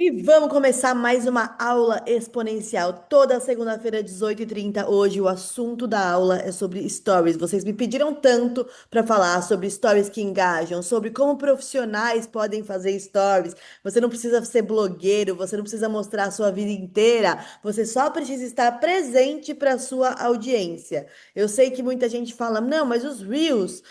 E vamos começar mais uma aula exponencial. Toda segunda-feira, 18h30. Hoje, o assunto da aula é sobre stories. Vocês me pediram tanto para falar sobre stories que engajam, sobre como profissionais podem fazer stories. Você não precisa ser blogueiro, você não precisa mostrar a sua vida inteira. Você só precisa estar presente para a sua audiência. Eu sei que muita gente fala, não, mas os reels,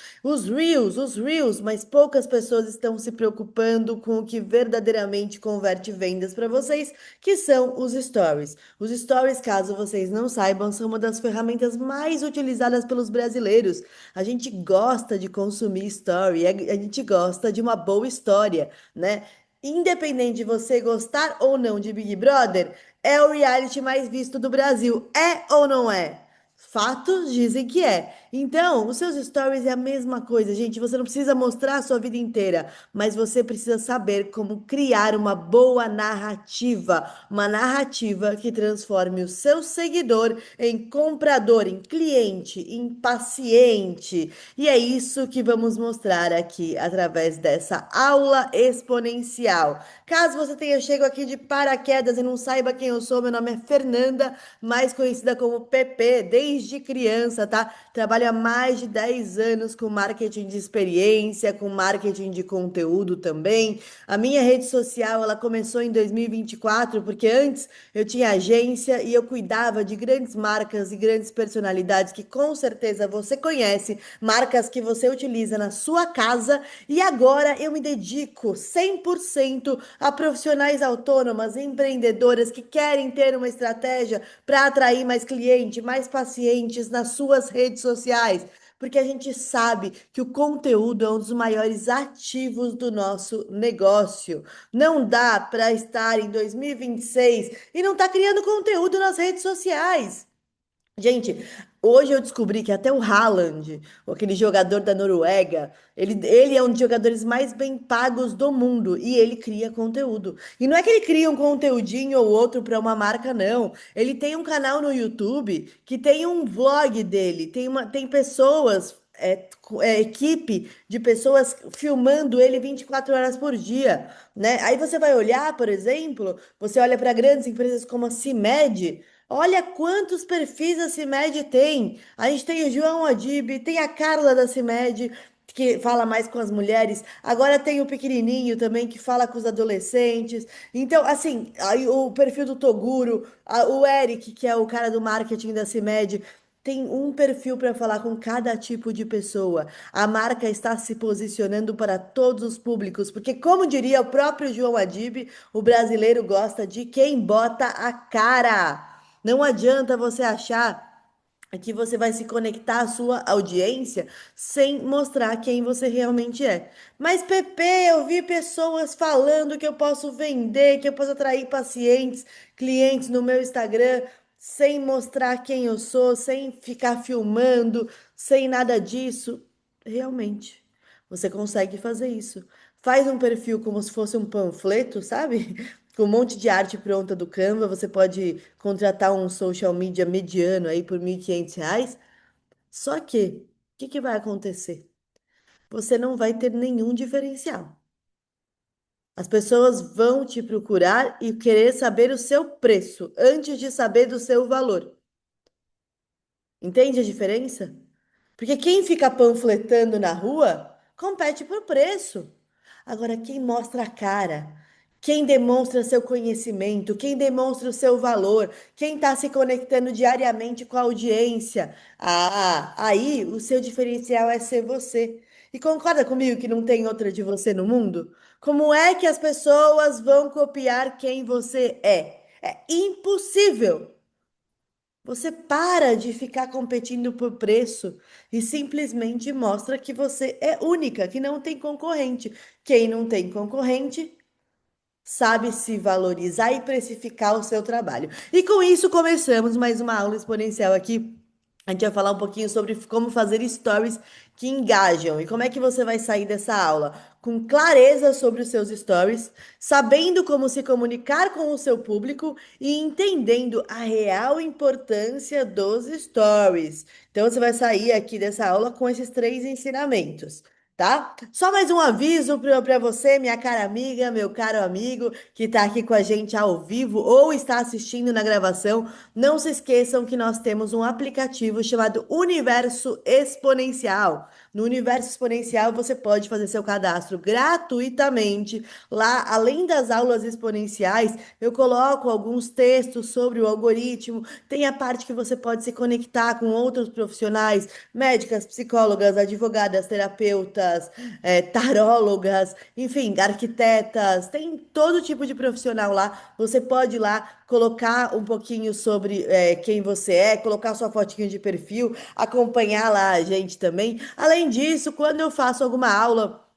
mas poucas pessoas estão se preocupando com o que verdadeiramente converte vendas para vocês, que são os stories. Os stories, caso vocês não saibam, são uma das ferramentas mais utilizadas pelos brasileiros. A gente gosta de consumir story, a gente gosta de uma boa história, né? Independente de você gostar ou não de Big Brother, é o reality mais visto do Brasil. É ou não é? Fatos dizem que é. Então, os seus stories é a mesma coisa, gente. Você não precisa mostrar a sua vida inteira, mas você precisa saber como criar uma narrativa que transforme o seu seguidor em comprador, em cliente, em paciente. E é isso que vamos mostrar aqui através dessa aula exponencial. Caso você tenha chegado aqui de paraquedas e não saiba quem eu sou, meu nome é Fernanda, mais conhecida como PP, desde criança, tá? Trabalho há mais de 10 anos com marketing de experiência, com marketing de conteúdo também. A minha rede social, ela começou em 2024, porque antes eu tinha agência e eu cuidava de grandes marcas e grandes personalidades que com certeza você conhece, marcas que você utiliza na sua casa, e agora eu me dedico 100% a profissionais autônomas, empreendedoras que querem ter uma estratégia para atrair mais cliente, mais pacientes nas suas redes sociais. Porque a gente sabe que o conteúdo é um dos maiores ativos do nosso negócio. Não dá para estar em 2026 e não estar criando conteúdo nas redes sociais. Gente, hoje eu descobri que até o Haaland, aquele jogador da Noruega, ele é um dos jogadores mais bem pagos do mundo e ele cria conteúdo. E não é que ele cria um conteúdinho ou outro para uma marca, não. Ele tem um canal no YouTube que tem um vlog dele, tem pessoas, equipe de pessoas filmando ele 24 horas por dia, né? Aí você vai olhar, por exemplo, você olha para grandes empresas como a CIMED. Olha quantos perfis a CIMED tem. A gente tem o João Adib, tem a Carla da CIMED, que fala mais com as mulheres. Agora tem o pequenininho também, que fala com os adolescentes. Então, assim, aí o perfil do Toguro, o Eric, que é o cara do marketing da CIMED, tem um perfil para falar com cada tipo de pessoa. A marca está se posicionando para todos os públicos, porque, como diria o próprio João Adib, o brasileiro gosta de quem bota a cara. Não adianta você achar que você vai se conectar à sua audiência sem mostrar quem você realmente é. Mas, Pepe, eu vi pessoas falando que eu posso vender, que eu posso atrair pacientes, clientes no meu Instagram, sem mostrar quem eu sou, sem ficar filmando, sem nada disso. Realmente, você consegue fazer isso. Faz um perfil como se fosse um panfleto, sabe? Com um monte de arte pronta do Canva, você pode contratar um social media mediano aí por R$ 1.500. Só que, o que que vai acontecer? Você não vai ter nenhum diferencial. As pessoas vão te procurar e querer saber o seu preço antes de saber do seu valor. Entende a diferença? Porque quem fica panfletando na rua compete por preço. Agora, quem mostra a cara, quem demonstra seu conhecimento, quem demonstra o seu valor, quem está se conectando diariamente com a audiência, aí o seu diferencial é ser você. E concorda comigo que não tem outra de você no mundo? Como é que as pessoas vão copiar quem você é? É impossível. Você para de ficar competindo por preço e simplesmente mostra que você é única, que não tem concorrente. Quem não tem concorrente sabe se valorizar e precificar o seu trabalho. E com isso começamos mais uma aula exponencial aqui. A gente vai falar um pouquinho sobre como fazer stories que engajam e como é que você vai sair dessa aula com clareza sobre os seus stories, sabendo como se comunicar com o seu público e entendendo a real importância dos stories. Então você vai sair aqui dessa aula com esses três ensinamentos. tá? Só mais um aviso para você, minha cara amiga, meu caro amigo, que está aqui com a gente ao vivo ou está assistindo na gravação. Não se esqueçam que nós temos um aplicativo chamado Universo Exponencial. No Universo Exponencial, você pode fazer seu cadastro gratuitamente. Lá, além das aulas exponenciais, eu coloco alguns textos sobre o algoritmo. Tem a parte que você pode se conectar com outros profissionais, médicas, psicólogas, advogadas, terapeutas, tarólogas, enfim, arquitetas. Tem todo tipo de profissional lá. Você pode ir lá colocar um pouquinho sobre quem você é, colocar sua fotinho de perfil, acompanhar lá a gente também. Além disso, quando eu faço alguma aula,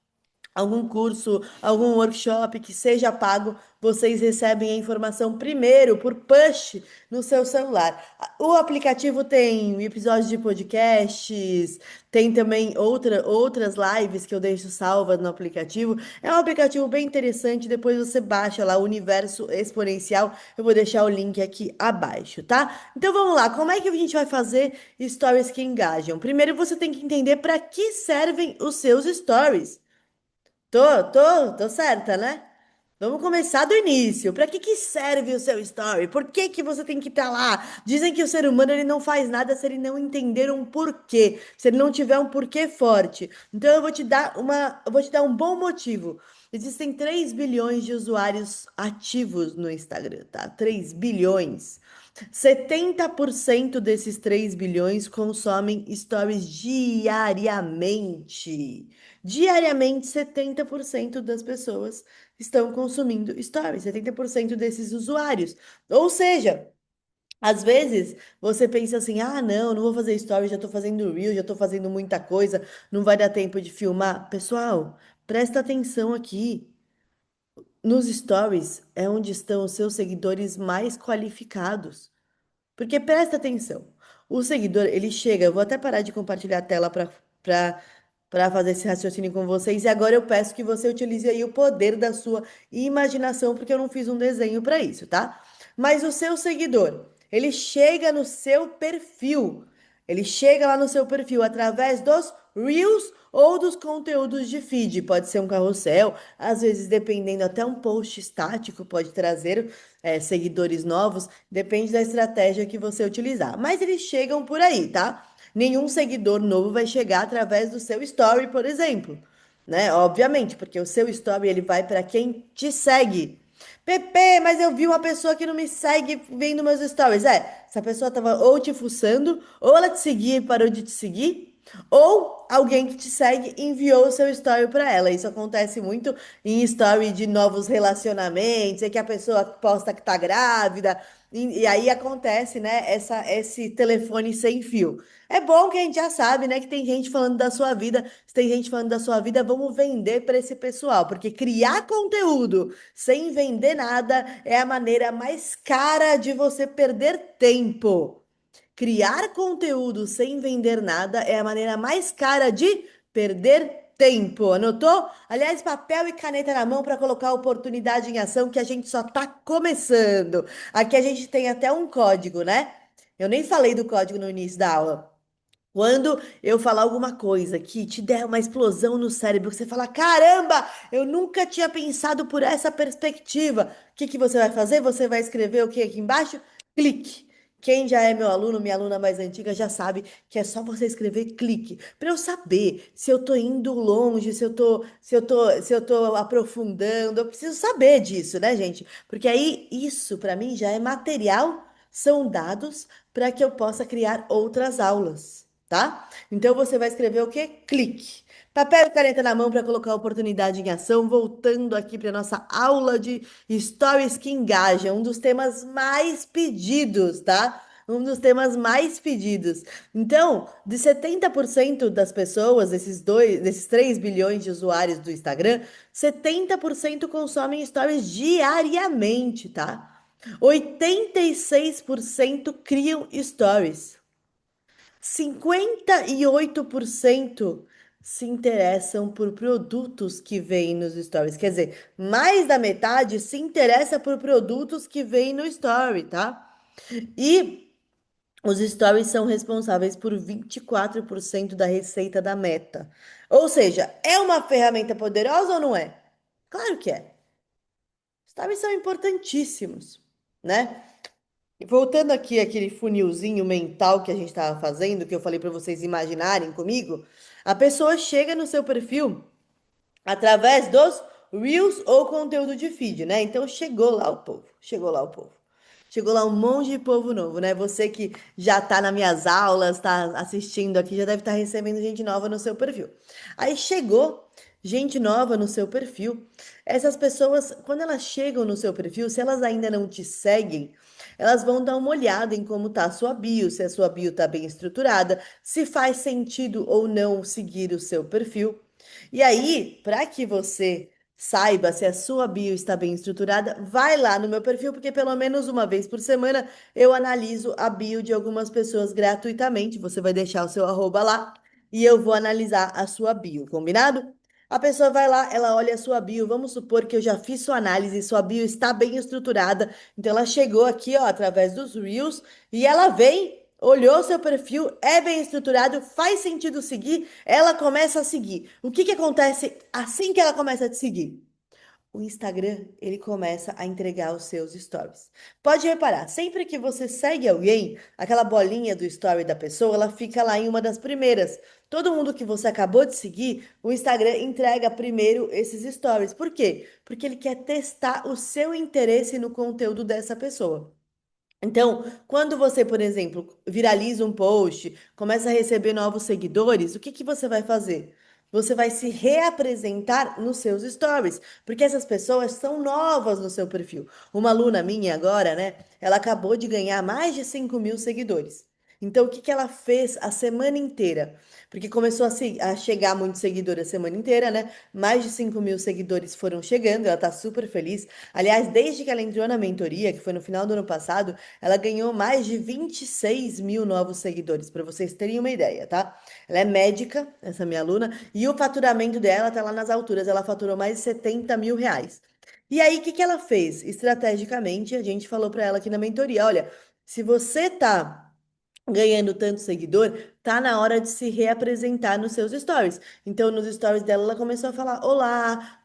algum curso, algum workshop que seja pago, vocês recebem a informação primeiro por push no seu celular. O aplicativo tem episódios de podcasts, tem também outras lives que eu deixo salvas no aplicativo. É um aplicativo bem interessante. Depois você baixa lá o Universo Exponencial. Eu vou deixar o link aqui abaixo, tá? Então vamos lá. Como é que a gente vai fazer stories que engajam? Primeiro você tem que entender para que servem os seus stories. Tô certa, né? Vamos começar do início. Para que serve o seu story? Por que você tem que estar lá? Dizem que o ser humano ele não faz nada se ele não entender um porquê, se ele não tiver um porquê forte. Então eu vou te dar um bom motivo. Existem 3 bilhões de usuários ativos no Instagram, tá? 3 bilhões. 70% desses 3 bilhões consomem stories diariamente. Diariamente, 70% das pessoas estão consumindo stories, 70% desses usuários. Ou seja, às vezes você pensa assim: ah, não vou fazer stories, já tô fazendo reel, já tô fazendo muita coisa, não vai dar tempo de filmar. Pessoal, presta atenção aqui. Nos stories é onde estão os seus seguidores mais qualificados. Porque presta atenção, o seguidor, ele chega, eu vou até parar de compartilhar a tela para fazer esse raciocínio com vocês, e agora eu peço que você utilize aí o poder da sua imaginação, porque eu não fiz um desenho para isso, tá? Mas o seu seguidor, ele chega no seu perfil, ele chega lá no seu perfil através dos Reels ou dos conteúdos de feed, pode ser um carrossel, às vezes dependendo até um post estático pode trazer seguidores novos. Depende da estratégia que você utilizar. Mas eles chegam por aí, tá? Nenhum seguidor novo vai chegar através do seu story, por exemplo, né? Obviamente, porque o seu story ele vai para quem te segue. Pepe, mas eu vi uma pessoa que não me segue vendo meus stories. Essa pessoa tava ou te fuçando, ou ela te seguia e parou de te seguir, ou alguém que te segue enviou o seu story para ela. Isso acontece muito em story de novos relacionamentos, é que a pessoa posta que tá grávida, e aí acontece, né, esse telefone sem fio. É bom que a gente já sabe, né, que tem gente falando da sua vida. Se tem gente falando da sua vida, vamos vender para esse pessoal, porque criar conteúdo sem vender nada é a maneira mais cara de você perder tempo. Criar conteúdo sem vender nada é a maneira mais cara de perder tempo. Anotou? Aliás, papel e caneta na mão para colocar a oportunidade em ação, que a gente só está começando. Aqui a gente tem até um código, né? Eu nem falei do código no início da aula. Quando eu falar alguma coisa que te der uma explosão no cérebro, que você fala, caramba, eu nunca tinha pensado por essa perspectiva. O que que você vai fazer? Você vai escrever o que aqui embaixo? Clique. Quem já é meu aluno, minha aluna mais antiga, já sabe que é só você escrever clique, para eu saber se eu tô indo longe, se eu tô aprofundando. Eu preciso saber disso, né, gente? Porque aí isso para mim já é material, são dados para que eu possa criar outras aulas, tá? Então você vai escrever o quê? Clique. Papel e caneta na mão para colocar a oportunidade em ação. Voltando aqui para nossa aula de stories que engajam, um dos temas mais pedidos, tá? Um dos temas mais pedidos. Então, de 70% das pessoas, desses 3 bilhões de usuários do Instagram, 70% consomem stories diariamente, tá? 86% criam stories. 58% se interessam por produtos que vêm nos stories. Quer dizer, mais da metade se interessa por produtos que vêm no story, tá? E os stories são responsáveis por 24% da receita da Meta. Ou seja, é uma ferramenta poderosa ou não é? Claro que é. Stories são importantíssimos, né? E voltando aqui aquele funilzinho mental que a gente estava fazendo, que eu falei para vocês imaginarem comigo, a pessoa chega no seu perfil através dos Reels ou conteúdo de feed, né? Então chegou lá o povo, chegou lá o povo. Chegou lá um monte de povo novo, né? Você que já tá nas minhas aulas, tá assistindo aqui, já deve estar recebendo gente nova no seu perfil. Aí chegou gente nova no seu perfil. Essas pessoas, quando elas chegam no seu perfil, se elas ainda não te seguem, elas vão dar uma olhada em como tá a sua bio, se a sua bio tá bem estruturada, se faz sentido ou não seguir o seu perfil. E aí, para que você saiba se a sua bio está bem estruturada, vai lá no meu perfil, porque pelo menos uma vez por semana eu analiso a bio de algumas pessoas gratuitamente. Você vai deixar o seu arroba lá e eu vou analisar a sua bio, combinado? A pessoa vai lá, ela olha a sua bio. Vamos supor que eu já fiz sua análise, sua bio está bem estruturada. Então ela chegou aqui, ó, através dos Reels e ela vem, olhou seu perfil, é bem estruturado, faz sentido seguir, ela começa a seguir. O que que acontece assim que ela começa a te seguir? O Instagram, ele começa a entregar os seus stories. Pode reparar, sempre que você segue alguém, aquela bolinha do story da pessoa, ela fica lá em uma das primeiras. Todo mundo que você acabou de seguir, o Instagram entrega primeiro esses stories. Por quê? Porque ele quer testar o seu interesse no conteúdo dessa pessoa. Então, quando você, por exemplo, viraliza um post, começa a receber novos seguidores, o que que você vai fazer? Você vai se reapresentar nos seus stories, porque essas pessoas são novas no seu perfil. Uma aluna minha agora, né? Ela acabou de ganhar mais de 5.000 seguidores. Então, o que que ela fez a semana inteira? Porque começou a chegar muito seguidor a semana inteira, né? Mais de 5.000 seguidores foram chegando, ela tá super feliz. Aliás, desde que ela entrou na mentoria, que foi no final do ano passado, ela ganhou mais de 26.000 novos seguidores, para vocês terem uma ideia, tá? Ela é médica, essa minha aluna, e o faturamento dela tá lá nas alturas, ela faturou mais de 70 mil reais. E aí, o que que ela fez? Estrategicamente, a gente falou para ela aqui na mentoria: olha, se você tá ganhando tanto seguidor, tá na hora de se reapresentar nos seus stories. Então, nos stories dela, ela começou a falar: olá,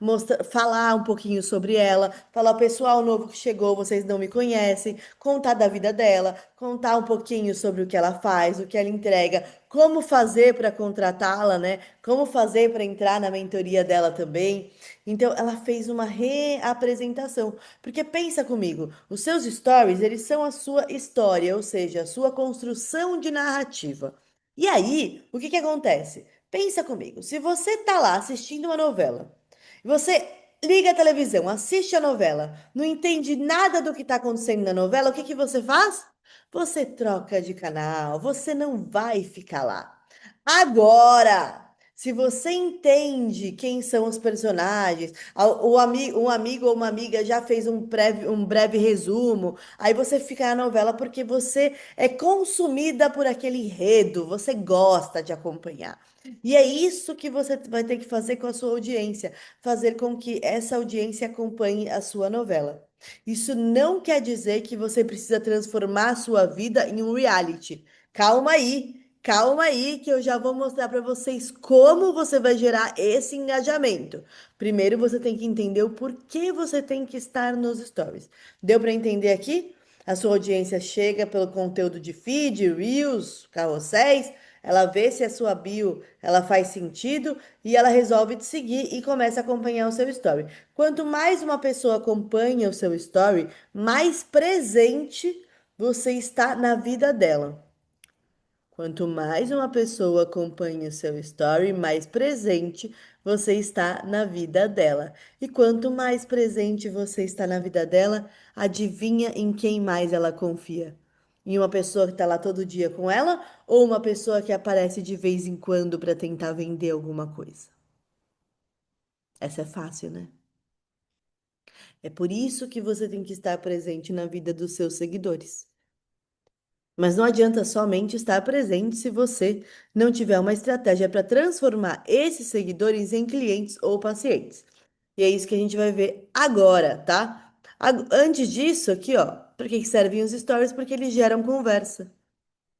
falar um pouquinho sobre ela, falar: pessoal novo que chegou, vocês não me conhecem, contar da vida dela, contar um pouquinho sobre o que ela faz, o que ela entrega, como fazer para contratá-la, né? Como fazer para entrar na mentoria dela também. Então, ela fez uma reapresentação. Porque pensa comigo, os seus stories, eles são a sua história, ou seja, a sua construção de narrativa. E aí, o que que acontece? Pensa comigo, se você tá lá assistindo uma novela, e você liga a televisão, assiste a novela, não entende nada do que está acontecendo na novela, o que que você faz? Você troca de canal, você não vai ficar lá. Agora, se você entende quem são os personagens, um amigo ou uma amiga já fez um breve resumo, aí você fica na novela porque você é consumida por aquele enredo, você gosta de acompanhar. E é isso que você vai ter que fazer com a sua audiência, fazer com que essa audiência acompanhe a sua novela. Isso não quer dizer que você precisa transformar a sua vida em um reality. Calma aí, que eu já vou mostrar para vocês como você vai gerar esse engajamento. Primeiro, você tem que entender o porquê você tem que estar nos stories. Deu para entender aqui? A sua audiência chega pelo conteúdo de feed, reels, carrosséis, ela vê se a sua bio ela faz sentido e ela resolve te seguir e começa a acompanhar o seu story. Quanto mais uma pessoa acompanha o seu story, mais presente você está na vida dela. Quanto mais uma pessoa acompanha o seu story, mais presente você está na vida dela. E quanto mais presente você está na vida dela, adivinha em quem mais ela confia? Em uma pessoa que está lá todo dia com ela ou uma pessoa que aparece de vez em quando para tentar vender alguma coisa? Essa é fácil, né? É por isso que você tem que estar presente na vida dos seus seguidores. Mas não adianta somente estar presente se você não tiver uma estratégia para transformar esses seguidores em clientes ou pacientes. E é isso que a gente vai ver agora, tá? Antes disso, aqui, ó, para que que servem os stories? Porque eles geram conversa,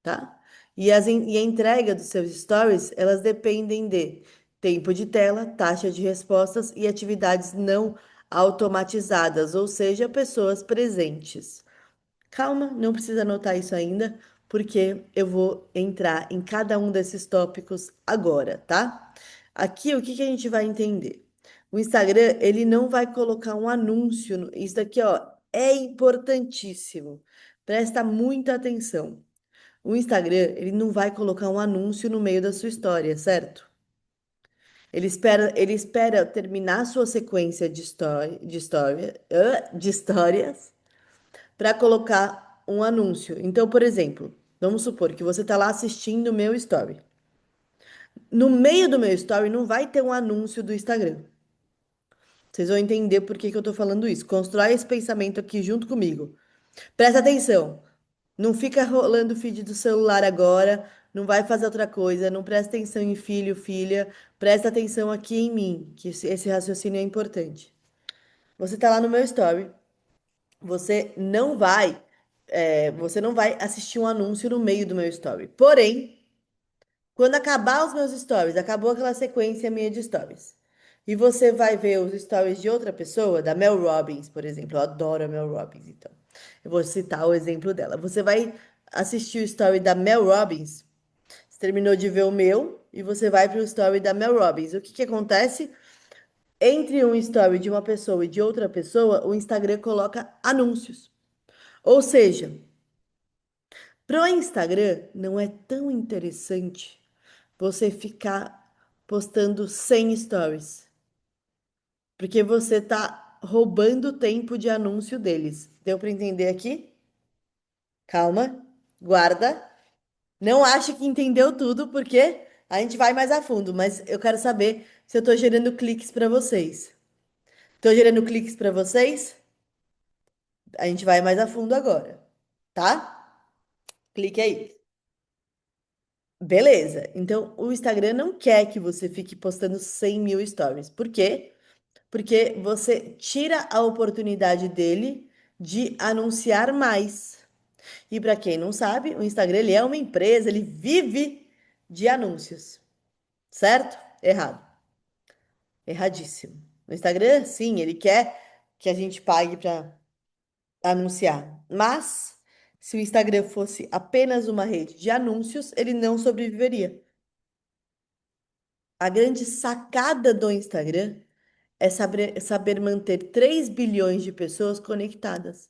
tá? E a entrega dos seus stories, elas dependem de tempo de tela, taxa de respostas e atividades não automatizadas, ou seja, pessoas presentes. Calma, não precisa anotar isso ainda, porque eu vou entrar em cada um desses tópicos agora, tá? Aqui, o que que a gente vai entender? O Instagram, ele não vai colocar um anúncio. Isso daqui, ó, é importantíssimo. Presta muita atenção. O Instagram, ele não vai colocar um anúncio no meio da sua história, certo? Ele espera terminar a sua sequência de histórias para colocar um anúncio. Então, por exemplo, vamos supor que você está lá assistindo o meu story. No meio do meu story não vai ter um anúncio do Instagram. Vocês vão entender por que que eu estou falando isso. Constrói esse pensamento aqui junto comigo. Presta atenção. Não fica rolando o feed do celular agora. Não vai fazer outra coisa. Não presta atenção em filho, filha. Presta atenção aqui em mim, que esse raciocínio é importante. Você está lá no meu story. Você não vai assistir um anúncio no meio do meu story. Porém, quando acabar os meus stories, acabou aquela sequência minha de stories, e você vai ver os stories de outra pessoa, da Mel Robbins, por exemplo. Eu adoro a Mel Robbins, então. Eu vou citar o exemplo dela. Você vai assistir o story da Mel Robbins, você terminou de ver o meu, e você vai para o story da Mel Robbins. O que que acontece? Entre um story de uma pessoa e de outra pessoa, o Instagram coloca anúncios. Ou seja, pro Instagram não é tão interessante você ficar postando 100 stories, porque você tá roubando o tempo de anúncio deles. Deu para entender aqui? Calma, guarda. Não ache que entendeu tudo, porque a gente vai mais a fundo, mas eu quero saber se eu tô gerando cliques para vocês. Tô gerando cliques para vocês? A gente vai mais a fundo agora, tá? Clique aí. Beleza. Então, o Instagram não quer que você fique postando 100 mil stories. Por quê? Porque você tira a oportunidade dele de anunciar mais. E para quem não sabe, o Instagram ele é uma empresa, ele vive de anúncios. Certo? Errado. Erradíssimo. O Instagram, sim, ele quer que a gente pague para anunciar. Mas, se o Instagram fosse apenas uma rede de anúncios, ele não sobreviveria. A grande sacada do Instagram é saber manter 3 bilhões de pessoas conectadas.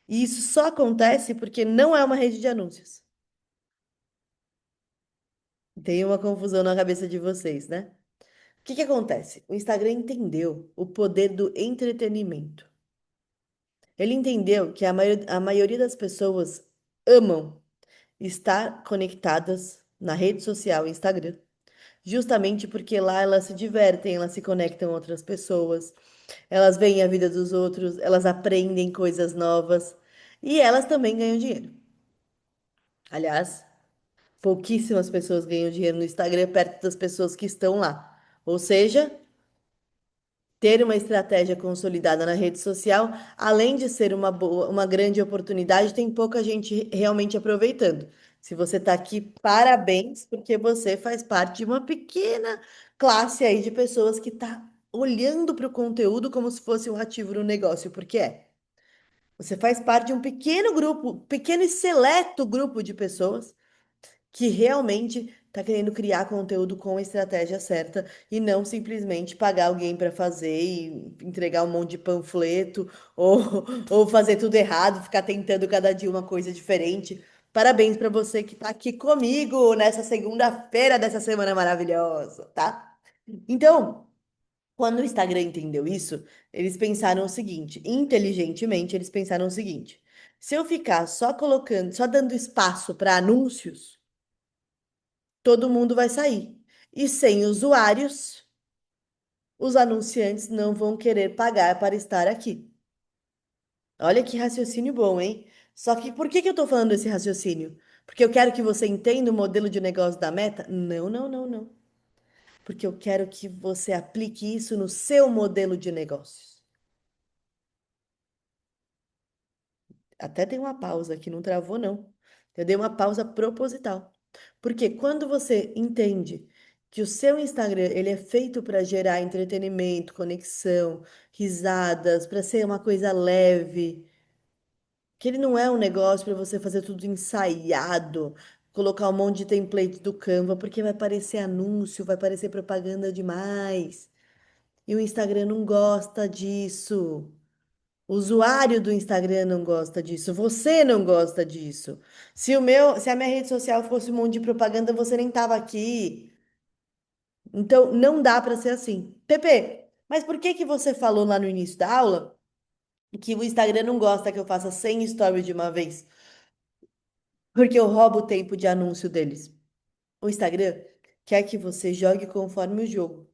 E isso só acontece porque não é uma rede de anúncios. Tem uma confusão na cabeça de vocês, né? O que que acontece? O Instagram entendeu o poder do entretenimento. Ele entendeu que a maioria das pessoas amam estar conectadas na rede social Instagram, justamente porque lá elas se divertem, elas se conectam a outras pessoas. Elas veem a vida dos outros, elas aprendem coisas novas e elas também ganham dinheiro. Aliás, pouquíssimas pessoas ganham dinheiro no Instagram perto das pessoas que estão lá. Ou seja, ter uma estratégia consolidada na rede social, além de ser uma grande oportunidade, tem pouca gente realmente aproveitando. Se você está aqui, parabéns, porque você faz parte de uma pequena classe aí de pessoas que está olhando para o conteúdo como se fosse um ativo no negócio, porque é. Você faz parte de um pequeno grupo, pequeno e seleto grupo de pessoas que realmente está querendo criar conteúdo com a estratégia certa e não simplesmente pagar alguém para fazer e entregar um monte de panfleto ou, ou fazer tudo errado, ficar tentando cada dia uma coisa diferente. Parabéns para você que está aqui comigo nessa segunda-feira dessa semana maravilhosa, tá? Então, quando o Instagram entendeu isso, eles pensaram o seguinte, inteligentemente, eles pensaram o seguinte: se eu ficar só colocando, só dando espaço para anúncios, todo mundo vai sair. E sem usuários, os anunciantes não vão querer pagar para estar aqui. Olha que raciocínio bom, hein? Só que por que que eu estou falando desse raciocínio? Porque eu quero que você entenda o modelo de negócio da Meta? Não, não, não, não. Porque eu quero que você aplique isso no seu modelo de negócios. Até tem uma pausa aqui, não travou, não. Eu dei uma pausa proposital. Porque quando você entende que o seu Instagram, ele é feito para gerar entretenimento, conexão, risadas, para ser uma coisa leve, que ele não é um negócio para você fazer tudo ensaiado, colocar um monte de template do Canva, porque vai parecer anúncio, vai parecer propaganda demais. E o Instagram não gosta disso. O usuário do Instagram não gosta disso. Você não gosta disso. Se a minha rede social fosse um monte de propaganda, você nem tava aqui. Então, não dá para ser assim. Pepe, mas por que que você falou lá no início da aula que o Instagram não gosta que eu faça 100 stories de uma vez? Porque eu roubo o tempo de anúncio deles. O Instagram quer que você jogue conforme o jogo.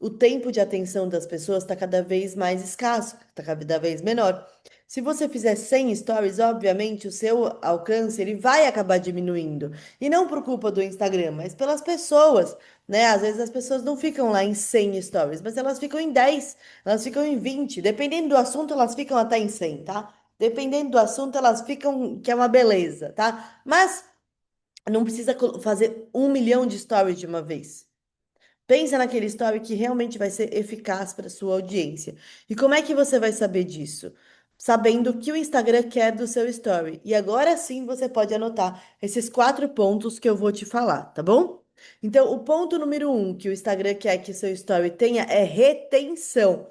O tempo de atenção das pessoas está cada vez mais escasso, está cada vez menor. Se você fizer 100 stories, obviamente o seu alcance ele vai acabar diminuindo. E não por culpa do Instagram, mas pelas pessoas, né? Às vezes as pessoas não ficam lá em 100 stories, mas elas ficam em 10, elas ficam em 20. Dependendo do assunto, elas ficam até em 100, tá? Dependendo do assunto, elas ficam, que é uma beleza, tá? Mas não precisa fazer 1 milhão de stories de uma vez. Pensa naquele story que realmente vai ser eficaz para sua audiência. E como é que você vai saber disso? Sabendo o que o Instagram quer do seu story. E agora sim você pode anotar esses 4 pontos que eu vou te falar, tá bom? Então, o ponto número 1 que o Instagram quer que seu story tenha é retenção.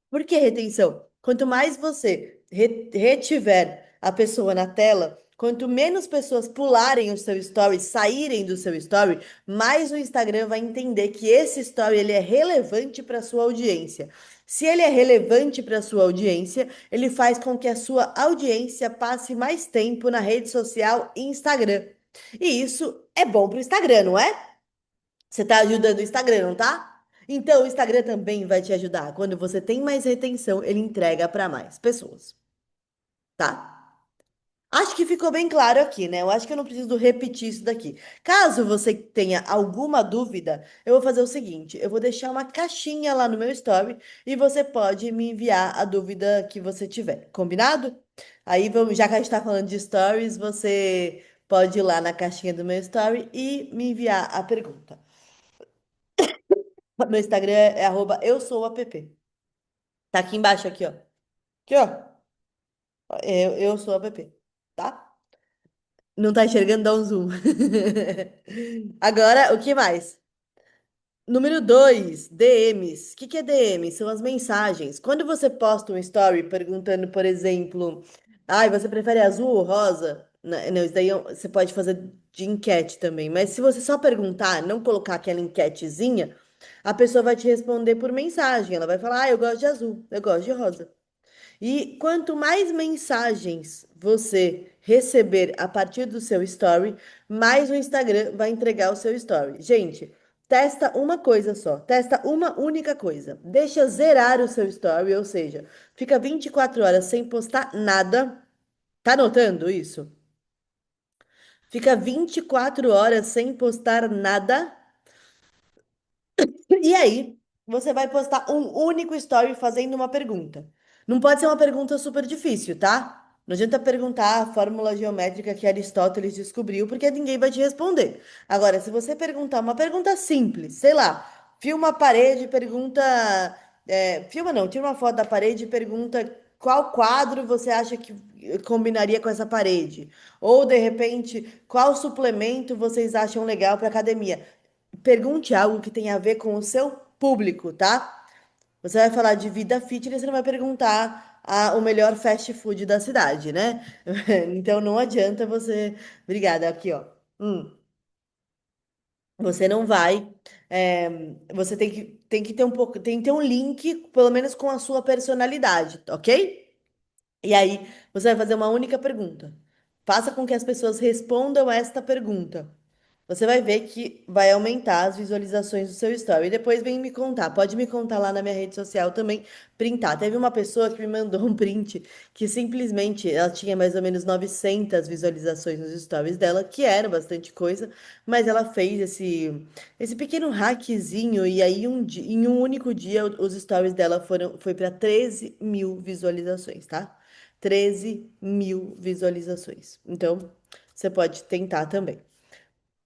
Por que retenção? Quanto mais você retiver a pessoa na tela, quanto menos pessoas pularem o seu story, saírem do seu story, mais o Instagram vai entender que esse story ele é relevante para sua audiência. Se ele é relevante para sua audiência, ele faz com que a sua audiência passe mais tempo na rede social Instagram. E isso é bom para o Instagram, não é? Você está ajudando o Instagram, não tá? Então, o Instagram também vai te ajudar. Quando você tem mais retenção, ele entrega para mais pessoas, tá? Acho que ficou bem claro aqui, né? Eu acho que eu não preciso repetir isso daqui. Caso você tenha alguma dúvida, eu vou fazer o seguinte: eu vou deixar uma caixinha lá no meu story e você pode me enviar a dúvida que você tiver. Combinado? Aí, vamos, já que a gente está falando de stories, você pode ir lá na caixinha do meu story e me enviar a pergunta. Meu Instagram é arroba eu sou o app. Tá aqui embaixo, aqui, ó. Aqui, ó. Eu sou o app. Tá? Não tá enxergando? Dá um zoom. Agora, o que mais? Número 2, DMs. O que que é DM? São as mensagens. Quando você posta um story perguntando, por exemplo, ai, você prefere azul ou rosa? Não, isso daí você pode fazer de enquete também. Mas se você só perguntar, não colocar aquela enquetezinha, a pessoa vai te responder por mensagem. Ela vai falar, eu gosto de azul, eu gosto de rosa. E quanto mais mensagens você receber a partir do seu story, mais o Instagram vai entregar o seu story. Gente, testa uma coisa só, testa uma única coisa. Deixa zerar o seu story, ou seja, fica 24 horas sem postar nada. Tá notando isso? Fica 24 horas sem postar nada. E aí, você vai postar um único story fazendo uma pergunta. Não pode ser uma pergunta super difícil, tá? Não adianta perguntar a fórmula geométrica que Aristóteles descobriu, porque ninguém vai te responder. Agora, se você perguntar uma pergunta simples, sei lá, filma a parede, e pergunta. Filma não, tira uma foto da parede e pergunta qual quadro você acha que combinaria com essa parede. Ou, de repente, qual suplemento vocês acham legal para academia. Pergunte algo que tenha a ver com o seu público, tá? Você vai falar de vida fitness, você não vai perguntar o melhor fast food da cidade, né? Então não adianta você. Obrigada, aqui, ó. Você não vai. Você tem que ter um pouco, tem que ter um link, pelo menos com a sua personalidade, ok? E aí, você vai fazer uma única pergunta. Faça com que as pessoas respondam esta pergunta. Você vai ver que vai aumentar as visualizações do seu story. E depois vem me contar. Pode me contar lá na minha rede social também, printar. Teve uma pessoa que me mandou um print que simplesmente ela tinha mais ou menos 900 visualizações nos stories dela, que era bastante coisa, mas ela fez esse pequeno hackzinho e aí em um único dia os stories dela foi para 13 mil visualizações, tá? 13 mil visualizações. Então, você pode tentar também.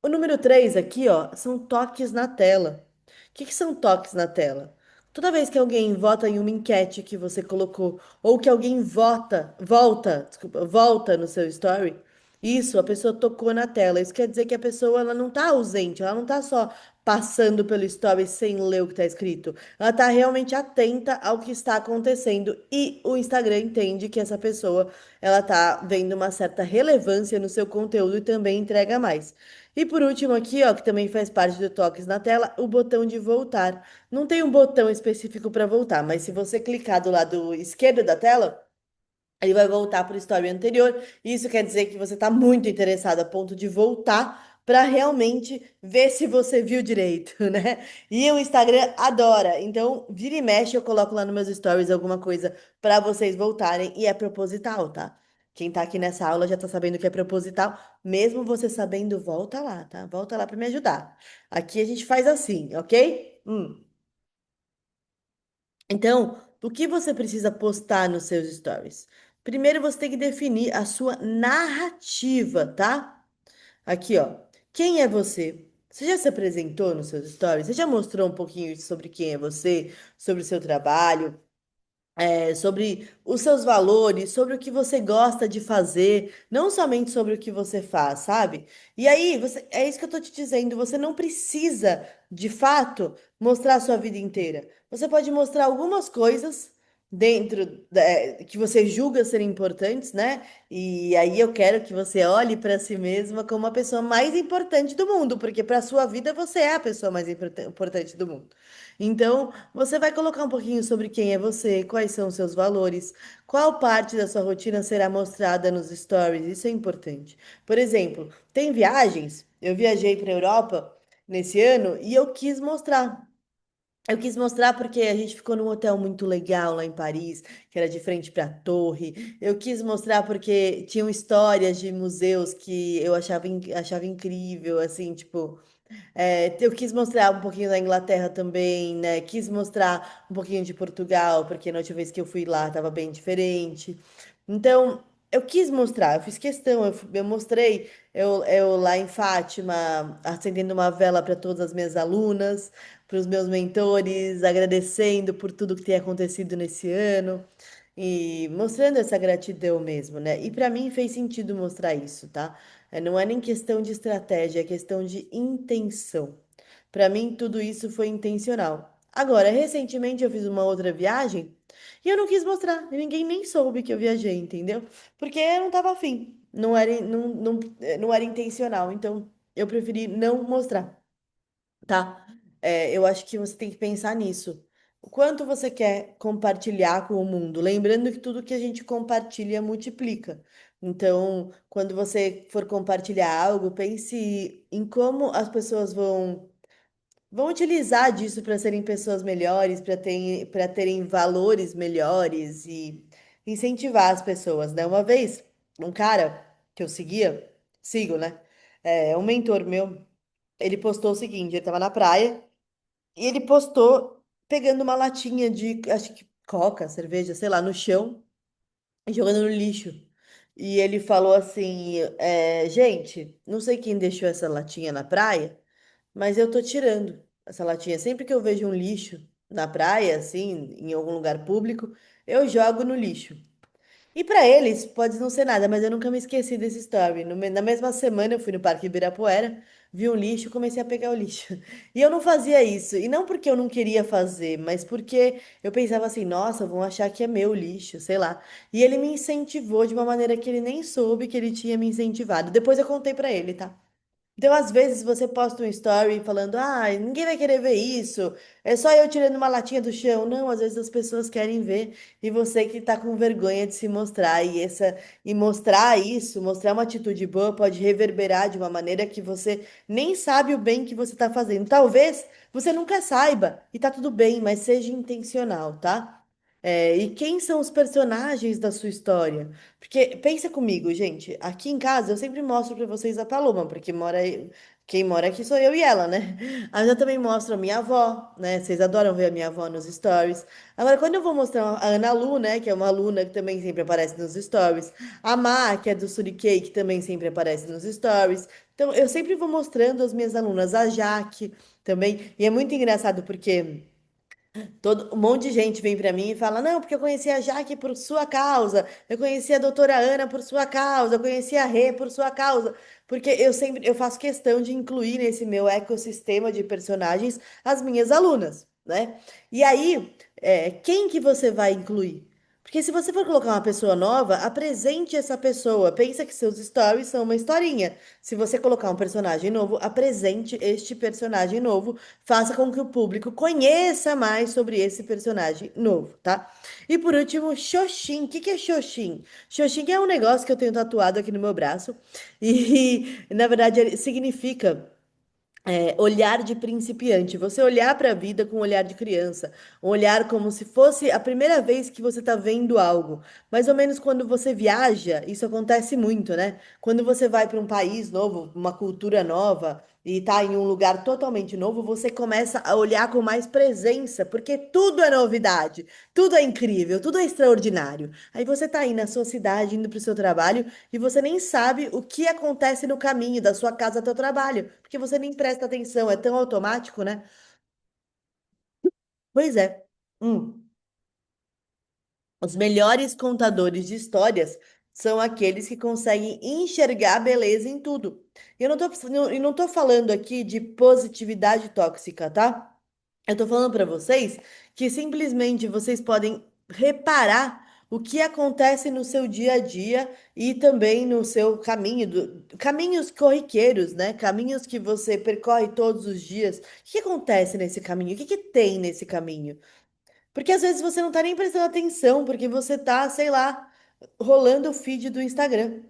O número 3 aqui, ó, são toques na tela. O que que são toques na tela? Toda vez que alguém vota em uma enquete que você colocou, ou que alguém volta no seu story, isso, a pessoa tocou na tela. Isso quer dizer que a pessoa ela não está ausente, ela não está só passando pelo story sem ler o que está escrito. Ela está realmente atenta ao que está acontecendo. E o Instagram entende que essa pessoa ela está vendo uma certa relevância no seu conteúdo e também entrega mais. E por último aqui, ó, que também faz parte do toques na tela, o botão de voltar. Não tem um botão específico para voltar, mas se você clicar do lado esquerdo da tela, ele vai voltar para o story anterior. Isso quer dizer que você está muito interessado a ponto de voltar para realmente ver se você viu direito, né? E o Instagram adora. Então, vira e mexe, eu coloco lá nos meus stories alguma coisa para vocês voltarem e é proposital, tá? Quem tá aqui nessa aula já tá sabendo que é proposital. Mesmo você sabendo, volta lá, tá? Volta lá para me ajudar. Aqui a gente faz assim, ok? Então, o que você precisa postar nos seus stories? Primeiro você tem que definir a sua narrativa, tá? Aqui, ó. Quem é você? Você já se apresentou nos seus stories? Você já mostrou um pouquinho sobre quem é você, sobre o seu trabalho? Sobre os seus valores, sobre o que você gosta de fazer, não somente sobre o que você faz, sabe? E aí, é isso que eu tô te dizendo, você não precisa, de fato, mostrar a sua vida inteira. Você pode mostrar algumas coisas que você julga serem importantes, né? E aí eu quero que você olhe para si mesma como a pessoa mais importante do mundo, porque para a sua vida você é a pessoa mais importante do mundo. Então, você vai colocar um pouquinho sobre quem é você, quais são os seus valores, qual parte da sua rotina será mostrada nos stories, isso é importante. Por exemplo, tem viagens, eu viajei para a Europa nesse ano e eu quis mostrar. Eu quis mostrar porque a gente ficou num hotel muito legal lá em Paris, que era de frente para a torre. Eu quis mostrar porque tinham histórias de museus que eu achava incrível, assim, tipo. Eu quis mostrar um pouquinho da Inglaterra também, né? Quis mostrar um pouquinho de Portugal, porque na última vez que eu fui lá estava bem diferente. Então, eu quis mostrar, eu fiz questão, eu mostrei eu lá em Fátima, acendendo uma vela para todas as minhas alunas, para os meus mentores, agradecendo por tudo que tem acontecido nesse ano. E mostrando essa gratidão mesmo, né? E para mim fez sentido mostrar isso, tá? Não é nem questão de estratégia, é questão de intenção. Para mim, tudo isso foi intencional. Agora, recentemente eu fiz uma outra viagem e eu não quis mostrar. E ninguém nem soube que eu viajei, entendeu? Porque eu não tava afim. Não era intencional. Então, eu preferi não mostrar. Tá? Eu acho que você tem que pensar nisso. O quanto você quer compartilhar com o mundo? Lembrando que tudo que a gente compartilha multiplica. Então, quando você for compartilhar algo, pense em como as pessoas vão utilizar disso para serem pessoas melhores, para terem valores melhores e incentivar as pessoas, né? Uma vez, um cara que eu sigo, né? Um mentor meu, ele postou o seguinte: ele estava na praia. E ele postou pegando uma latinha de, acho que coca, cerveja, sei lá, no chão e jogando no lixo. E ele falou assim: gente, não sei quem deixou essa latinha na praia, mas eu tô tirando essa latinha. Sempre que eu vejo um lixo na praia, assim, em algum lugar público, eu jogo no lixo. E para eles pode não ser nada, mas eu nunca me esqueci desse story. Na mesma semana eu fui no Parque Ibirapuera, vi um lixo, e comecei a pegar o lixo. E eu não fazia isso, e não porque eu não queria fazer, mas porque eu pensava assim, nossa, vão achar que é meu lixo, sei lá. E ele me incentivou de uma maneira que ele nem soube que ele tinha me incentivado. Depois eu contei para ele, tá? Então, às vezes, você posta um story falando, ninguém vai querer ver isso, é só eu tirando uma latinha do chão. Não, às vezes as pessoas querem ver e você que tá com vergonha de se mostrar. E mostrar isso, mostrar uma atitude boa, pode reverberar de uma maneira que você nem sabe o bem que você tá fazendo. Talvez você nunca saiba, e tá tudo bem, mas seja intencional, tá? E quem são os personagens da sua história? Porque pensa comigo, gente. Aqui em casa eu sempre mostro para vocês a Paloma, porque quem mora aqui sou eu e ela, né? Mas eu também mostro a minha avó, né? Vocês adoram ver a minha avó nos stories. Agora, quando eu vou mostrar a Ana Lu, né? Que é uma aluna que também sempre aparece nos stories. A Má, que é do Suriquei, que também sempre aparece nos stories. Então, eu sempre vou mostrando as minhas alunas, a Jaque também, e é muito engraçado porque. Um monte de gente vem para mim e fala: Não, porque eu conheci a Jaque por sua causa, eu conheci a doutora Ana por sua causa, eu conheci a Rê por sua causa. Porque eu faço questão de incluir nesse meu ecossistema de personagens as minhas alunas, né? E aí, quem que você vai incluir? Porque se você for colocar uma pessoa nova, apresente essa pessoa. Pensa que seus stories são uma historinha. Se você colocar um personagem novo, apresente este personagem novo. Faça com que o público conheça mais sobre esse personagem novo, tá? E por último, Xoxin. O que que é Xoxin? Xoxin é um negócio que eu tenho tatuado aqui no meu braço. E, na verdade, ele significa olhar de principiante, você olhar para a vida com um olhar de criança, um olhar como se fosse a primeira vez que você está vendo algo. Mais ou menos quando você viaja, isso acontece muito, né? Quando você vai para um país novo, uma cultura nova e está em um lugar totalmente novo, você começa a olhar com mais presença, porque tudo é novidade, tudo é incrível, tudo é extraordinário. Aí você está aí na sua cidade, indo para o seu trabalho, e você nem sabe o que acontece no caminho da sua casa até o trabalho, porque você nem presta atenção, é tão automático, né? Pois é. Hum. Os melhores contadores de histórias são aqueles que conseguem enxergar a beleza em tudo. Eu não tô falando aqui de positividade tóxica, tá? Eu tô falando para vocês que simplesmente vocês podem reparar o que acontece no seu dia a dia e também no seu caminho, caminhos corriqueiros, né? Caminhos que você percorre todos os dias. O que acontece nesse caminho? O que que tem nesse caminho? Porque às vezes você não tá nem prestando atenção, porque você tá, sei lá, rolando o feed do Instagram.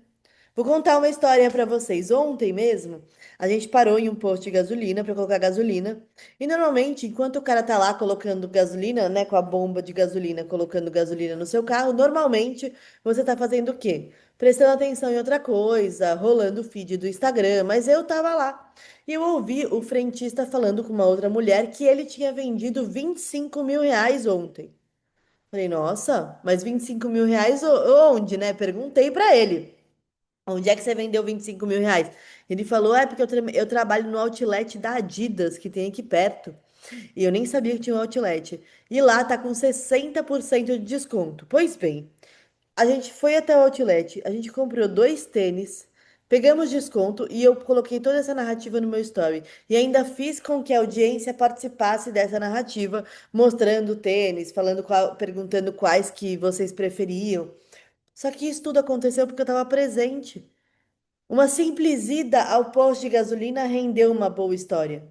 Vou contar uma história para vocês. Ontem mesmo, a gente parou em um posto de gasolina para colocar gasolina. E normalmente, enquanto o cara tá lá colocando gasolina, né, com a bomba de gasolina, colocando gasolina no seu carro, normalmente você tá fazendo o quê? Prestando atenção em outra coisa, rolando o feed do Instagram. Mas eu tava lá. E eu ouvi o frentista falando com uma outra mulher que ele tinha vendido R$ 25.000 ontem. Falei, nossa, mas R$ 25.000 onde, né? Perguntei para ele. Onde é que você vendeu R$ 25.000? Ele falou, porque eu trabalho no outlet da Adidas, que tem aqui perto. E eu nem sabia que tinha um outlet. E lá tá com 60% de desconto. Pois bem, a gente foi até o outlet, a gente comprou dois tênis, pegamos desconto e eu coloquei toda essa narrativa no meu story. E ainda fiz com que a audiência participasse dessa narrativa, mostrando o tênis, perguntando quais que vocês preferiam. Só que isso tudo aconteceu porque eu estava presente. Uma simples ida ao posto de gasolina rendeu uma boa história.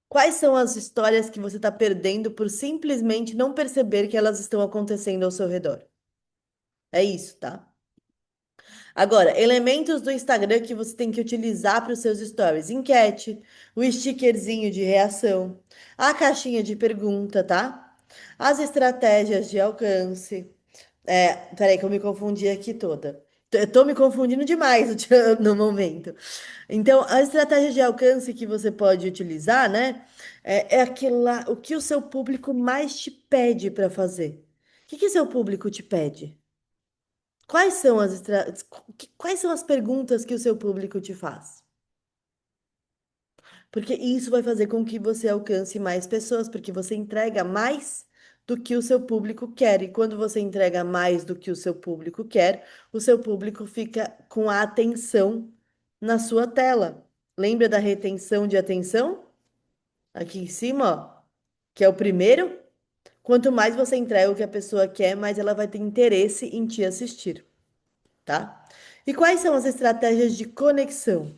Quais são as histórias que você está perdendo por simplesmente não perceber que elas estão acontecendo ao seu redor? É isso, tá? Agora, elementos do Instagram que você tem que utilizar para os seus stories: enquete, o stickerzinho de reação, a caixinha de pergunta, tá? As estratégias de alcance. Peraí, que eu me confundi aqui toda. Eu tô me confundindo demais no momento. Então, a estratégia de alcance que você pode utilizar, né? É aquilo lá, o que o seu público mais te pede para fazer. O que que seu público te pede? Quais são as perguntas que o seu público te faz? Porque isso vai fazer com que você alcance mais pessoas, porque você entrega mais do que o seu público quer. E quando você entrega mais do que o seu público quer, o seu público fica com a atenção na sua tela. Lembra da retenção de atenção? Aqui em cima, ó, que é o primeiro. Quanto mais você entrega o que a pessoa quer, mais ela vai ter interesse em te assistir, tá? E quais são as estratégias de conexão?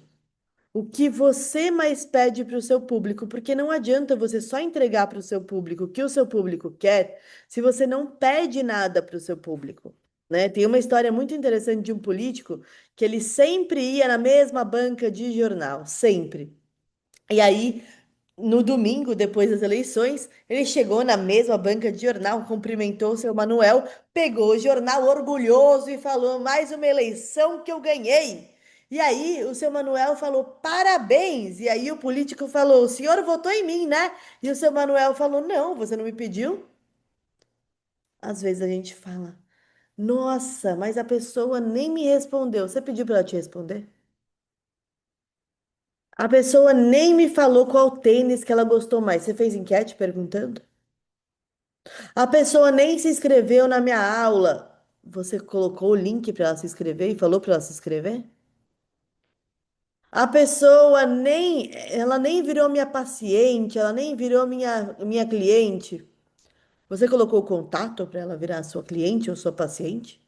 O que você mais pede para o seu público, porque não adianta você só entregar para o seu público o que o seu público quer, se você não pede nada para o seu público, né? Tem uma história muito interessante de um político que ele sempre ia na mesma banca de jornal, sempre. E aí, no domingo, depois das eleições, ele chegou na mesma banca de jornal, cumprimentou o seu Manuel, pegou o jornal orgulhoso e falou: Mais uma eleição que eu ganhei. E aí, o seu Manuel falou: Parabéns. E aí, o político falou: O senhor votou em mim, né? E o seu Manuel falou: Não, você não me pediu? Às vezes a gente fala: Nossa, mas a pessoa nem me respondeu. Você pediu para ela te responder? A pessoa nem me falou qual tênis que ela gostou mais. Você fez enquete perguntando? A pessoa nem se inscreveu na minha aula. Você colocou o link para ela se inscrever e falou para ela se inscrever? A pessoa nem, ela nem virou minha paciente, ela nem virou minha cliente. Você colocou o contato para ela virar sua cliente ou sua paciente?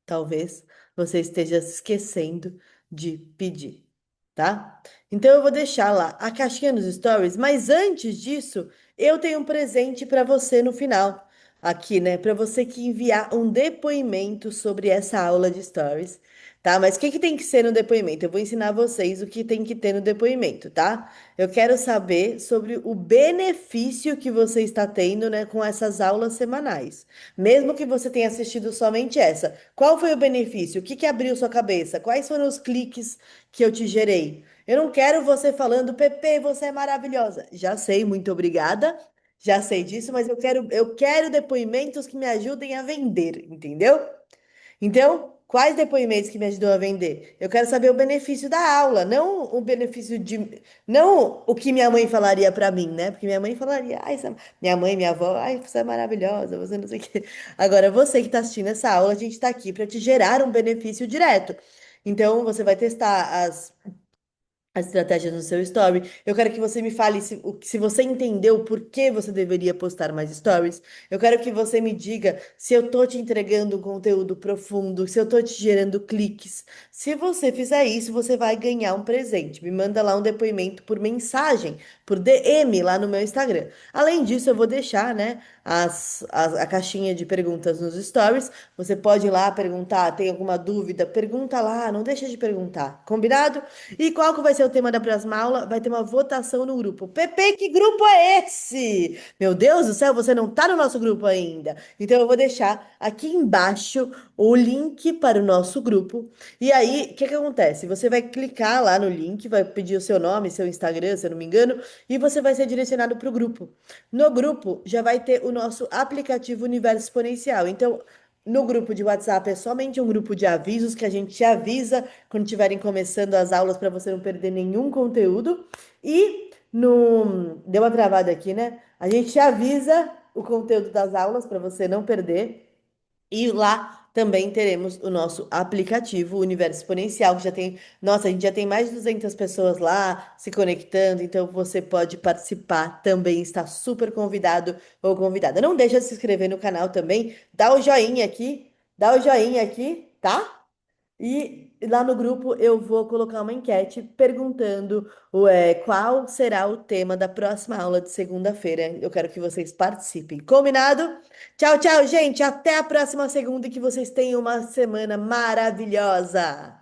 Talvez você esteja se esquecendo de pedir, tá? Então eu vou deixar lá a caixinha nos stories, mas antes disso, eu tenho um presente para você no final. Aqui, né? Para você que enviar um depoimento sobre essa aula de stories, tá? Mas o que que tem que ser no depoimento? Eu vou ensinar vocês o que tem que ter no depoimento, tá? Eu quero saber sobre o benefício que você está tendo, né, com essas aulas semanais. Mesmo que você tenha assistido somente essa. Qual foi o benefício? O que que abriu sua cabeça? Quais foram os cliques que eu te gerei? Eu não quero você falando, Pepe, você é maravilhosa. Já sei, muito obrigada. Já sei disso, mas eu quero depoimentos que me ajudem a vender, entendeu? Então, quais depoimentos que me ajudou a vender? Eu quero saber o benefício da aula, não o benefício de, não o que minha mãe falaria para mim, né? Porque minha mãe falaria, ai, minha mãe, minha avó, ai, você é maravilhosa, você não sei o quê. Agora, você que está assistindo essa aula, a gente está aqui para te gerar um benefício direto. Então, você vai testar as estratégias no seu story. Eu quero que você me fale se você entendeu por que você deveria postar mais stories. Eu quero que você me diga se eu tô te entregando um conteúdo profundo, se eu tô te gerando cliques. Se você fizer isso, você vai ganhar um presente. Me manda lá um depoimento por mensagem, por DM lá no meu Instagram. Além disso, eu vou deixar, né, a caixinha de perguntas nos stories. Você pode ir lá perguntar, tem alguma dúvida? Pergunta lá, não deixa de perguntar. Combinado? E qual que vai ser o tema da próxima aula? Vai ter uma votação no grupo. Pepe, que grupo é esse? Meu Deus do céu, você não tá no nosso grupo ainda. Então eu vou deixar aqui embaixo o link para o nosso grupo. E aí, o que que acontece? Você vai clicar lá no link, vai pedir o seu nome, seu Instagram, se eu não me engano, e você vai ser direcionado para o grupo. No grupo já vai ter o nosso aplicativo Universo Exponencial. Então, no grupo de WhatsApp é somente um grupo de avisos que a gente te avisa quando estiverem começando as aulas para você não perder nenhum conteúdo. E no. Deu uma travada aqui, né? A gente te avisa o conteúdo das aulas para você não perder. E lá também teremos o nosso aplicativo o Universo Exponencial, que já tem. Nossa, a gente já tem mais de 200 pessoas lá se conectando, então você pode participar também, está super convidado ou convidada. Não deixa de se inscrever no canal também, dá o joinha aqui, tá? E lá no grupo eu vou colocar uma enquete perguntando qual será o tema da próxima aula de segunda-feira. Eu quero que vocês participem. Combinado? Tchau, tchau, gente. Até a próxima segunda e que vocês tenham uma semana maravilhosa.